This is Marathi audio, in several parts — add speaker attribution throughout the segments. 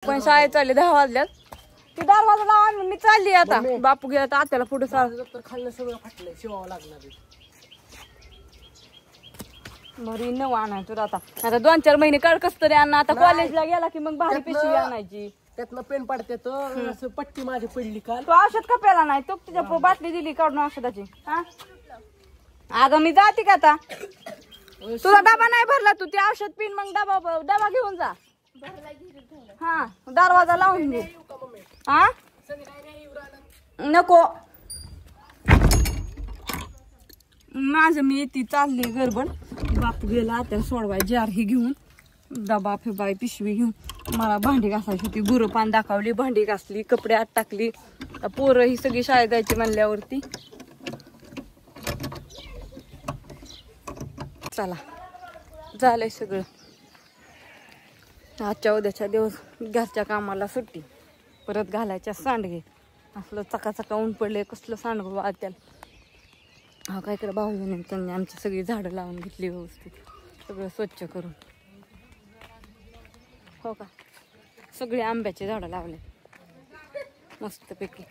Speaker 1: पण शाळेत चालले 10 वाजल्यात. ती दरवाजा लावा मी चालली आता. बापू गेला तर आत्याला पुढे
Speaker 2: खाल्लं सगळं फाटलंय शिवावं लागणार.
Speaker 1: बरी न आणाय तुला आता 2-4 महिने काढ कस तरी अन्न. आता कॉलेजला गेला की मग भारी पिशवी आणायची.
Speaker 2: त्यातनं पेन पडते तर पट्टी माझी पडली काल.
Speaker 1: तू औषध का प्याला नाही? तू तुझ्या बाटली दिली काढून औषधाची. हा अगं मी जाते का आता? तुला डबा नाही भरला तू ते औषध पिन मग डबा घेऊन जा. हा दरवाजा लावून घे. हा नको माझं मी येते चालली गडबड. बापू गेला आता सोडवाय जार ही घेऊन डबा फिबाई पिशवी घेऊन. मला भांडी घासायची होती. गुरं पान दाखवली, भांडी घासली, कपडे आत टाकली. पोरं ही सगळी शाळेत जायची म्हणल्यावरती चला झालंय सगळं. आजच्या उद्याच्या दिवस घरच्या कामाला सुट्टी. परत घालायच्या सांडगे. असलं चकाचका ऊन पडले कसलं सांडगं त्याला. हा काय कर भाऊ त्यांनी आमची सगळी झाडं लावून घेतली व्यवस्थित सगळं स्वच्छ करून. हो का सगळे आंब्याचे झाडं लावले मस्तपैकी.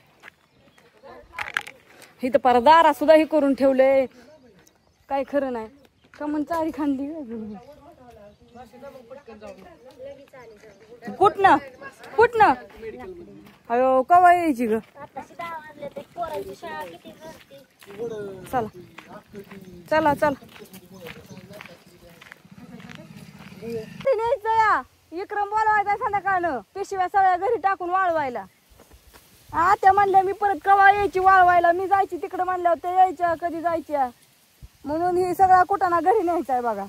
Speaker 1: ही तर पार दारा सुद्धा हे करून ठेवले. काय खरं नाही का म्हण चारी खांदी. कुठनं कुठनं अयो कवा यायची ग? चला चला चला न्यायचं या. विक्रम बोलवायचा संध्याकाळनं पिशव्या सगळ्या घरी टाकून वाळवायला. हा त्या म्हणल्या मी परत कवा यायची वाळवायला. मी जायची तिकडं म्हणल्यावर ते यायच्या कधी जायच्या. म्हणून ही सगळा कुटाणा घरी न्यायचा आहे बघा.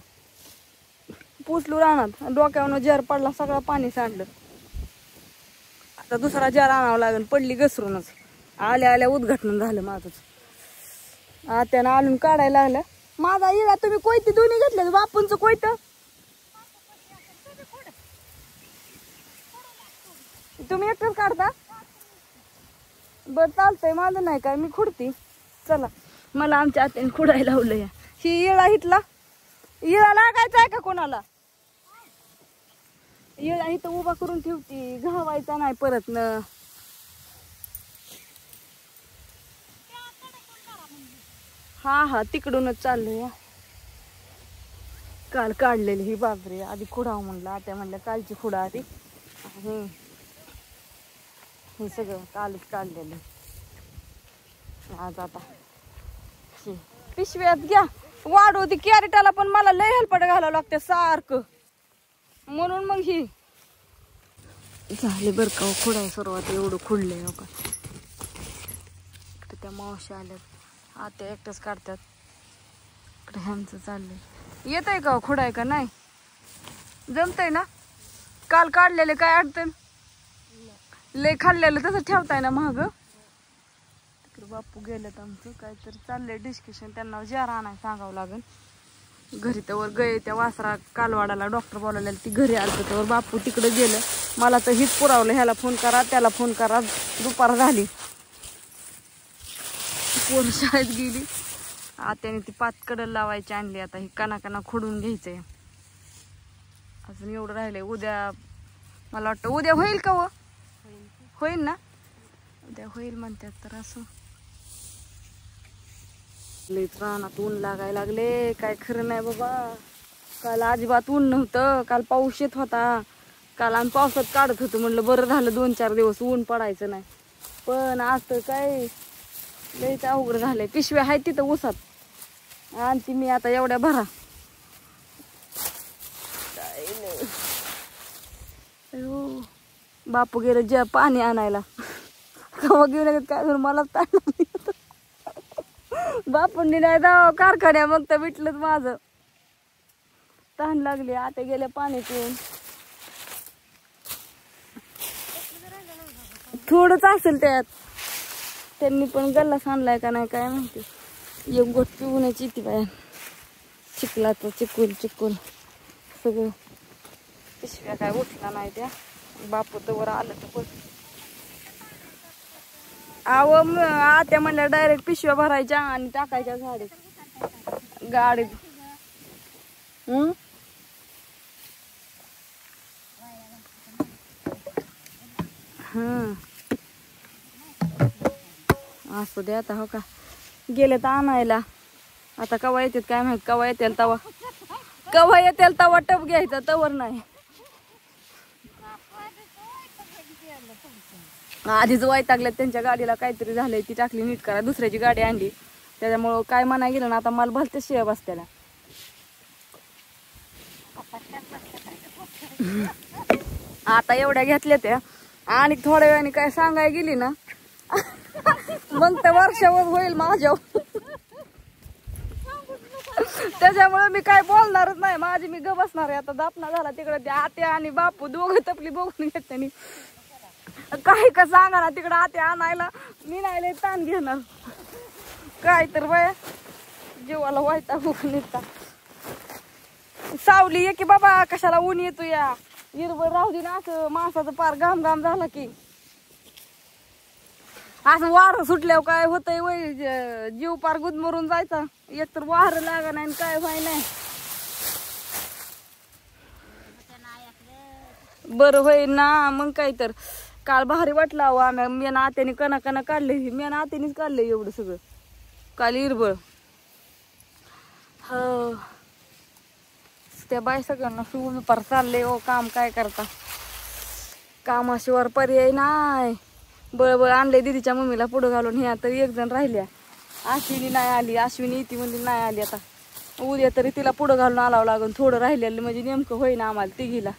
Speaker 1: पुसलू राहणार डोक्यावर जार पडला सगळं पाणी सांडलं. आता दुसरा जार आणावं लागेल. पडली घसरूनच. आल्या आल्या उद्घाटन झालं माझंच. त्यानं आणून काढायला लागलं. माझा इळा तुम्ही कोयती दोन्ही घेतले. बापूंचं कोयत तुम्ही एकटंच काढता? बरं चालतंय माझं नाही काय मी खुडती. चला मला आमच्या आत्याने खुडायला लावलं. या ही इळा इथला इळा लागायचा आहे का कोणाला? इळा इथं उभा करून ठेवती घावायचा नाही परत न. हा हा तिकडूनच चाललंय. काल काढलेली ही बाजरी आधी खुडावं म्हणलं. आता म्हणलं कालची खुडा आधी. हे सगळं कालच काढलेलं. आज आता पिशव्यात घ्या वाढू ती कॅरेटाला पण मला लय हेलपट घालावं लागते सारखं. म्हणून मग ही झाले बर का खुडाय सुरुवात. एवढं खुडलंय हो का. त्या मावशी आल्यात आता एकटंच काढतात. इकडे ह्यांचं चाललंय. येत आहे का खुडाय का नाही? जमतंय ना? काल काढलेले काय अडचण लय खाल्लेलं तसं ठेवताय ना महाग. तिकडे बापू गेलेत आमचं काहीतरी चाललंय डिस्कशन. त्यांना जार आणाय सांगावं लागेल. घरी तर वर गये त्या वासरा कालवाडाला डॉक्टर बोलावलेलं ती घरी आलं तर बापू तिकडे गेलं. मला तर हीच पुरावलं. ह्याला फोन करा त्याला फोन करा. दुपार झाली पोर शाळेत गेली. आत्याने ती पातकडं लावायची आणली. आता ही काना खोडून घ्यायचंय. अजून एवढं राहिलंय. उद्या मला वाटतं उद्या होईल का? व होईल ना उद्या होईल म्हणतात. तर असं लईच रानात ऊन लागायला लागले. काय खरं नाही बाबा. काल अजिबात ऊन नव्हतं. काल पाऊस येत होता. काल आम्ही पावसात काढत होतो. म्हणलं बरं झालं 2-4 दिवस ऊन पडायचं नाही. पण आज तर काय लईच अवघड झालंय. पिशव्या आहेत तिथं उसात आणती मी आता एवढ्या भरा. बापू गेलं जे पाणी आणायला. कवा घेऊन येतात काय म्हणून मला ताण बापूंनी नाही जावं कारखान्या. मग तर भेटलंच माझं. तहान लागली. आता गेल्या पाणी पिऊन. थोडंच असेल त्यात. त्यांनी पण गल्लास आणलाय का नाही काय माहिती. एक गोट पिऊनच येते बाया. चिखलाचं चिकूल सगळं. पिशव्या काय उठला नाही त्या. बापू तर वर आलं तर पण आत्या म्हणल्या डायरेक्ट पिशव्या भरायच्या आणि टाकायच्या गाडीत. असू दे आता. हो का गेले तर आणायला. आता कवा येतात काय माहित. कवा येतील तवा टप घ्यायचा तवर नाही. आधीच वैतागल्यात त्यांच्या गाडीला काहीतरी झालंय. ती टाकली नीट करा. दुसऱ्याची गाडी आणली त्याच्यामुळं काय म्हणाय गेलं ना. आता मला भलते शिया बसत्याला. आता एवढ्या घेतल्या त्या आणि थोड्या वेळाने काय सांगाय गेली ना मग तर वर्षावर होईल माझ्या. त्याच्यामुळे मी काय बोलणारच नाही. माझी मी ग बसणार आहे. आता दापना झाला तिकडे ते आत्या आणि बापू दोघं तपली बघून घेते. काय का सांगा ना तिकडे आत्या आणायला मी नाही लय ताण घेणार. काय तर बाया जीवाला व्हायता बघून येता. सावली ये की बाबा कशाला ऊन येतो या. हिरवळ राहू दे ना. असं माणसाचं पार घाम घाम झाला की असं वारं सुटल्यावर काय होतंय वय जीव पार गुदमरून जायचा. एक तर वारं लागा नाही काय व्हाय नाही. बरं होय ना. मग काय तर काल भारी वाटलं अहो. आम्ही मी ना आत्याने कणा काढले. मी ना आत्यानेच काढले एवढं सगळं काल हिरबळ. हो त्या बाय सगळ्यांना शिवून पार चालले. ओ काम काय करता. कामाशिवाय पर्याय नाही. बळबळ आणले दीदीच्या मम्मीला पुढं घालून. ह्या तरी एक जण राहिल्या. अश्विनी नाही आली. अश्विनी येते म्हणजे नाही आली. आता उद्या तरी तिला पुढं घालून आलावं लागून. थोडं राहिलेलं म्हणजे नेमकं होईना आम्हाला तिघीला.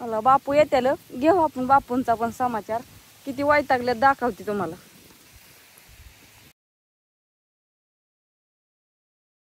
Speaker 1: मला बापू येत्याल घेऊ आपण बापूंचा पण समाचार. किती वैतागल्यात दाखवते तुम्हाला.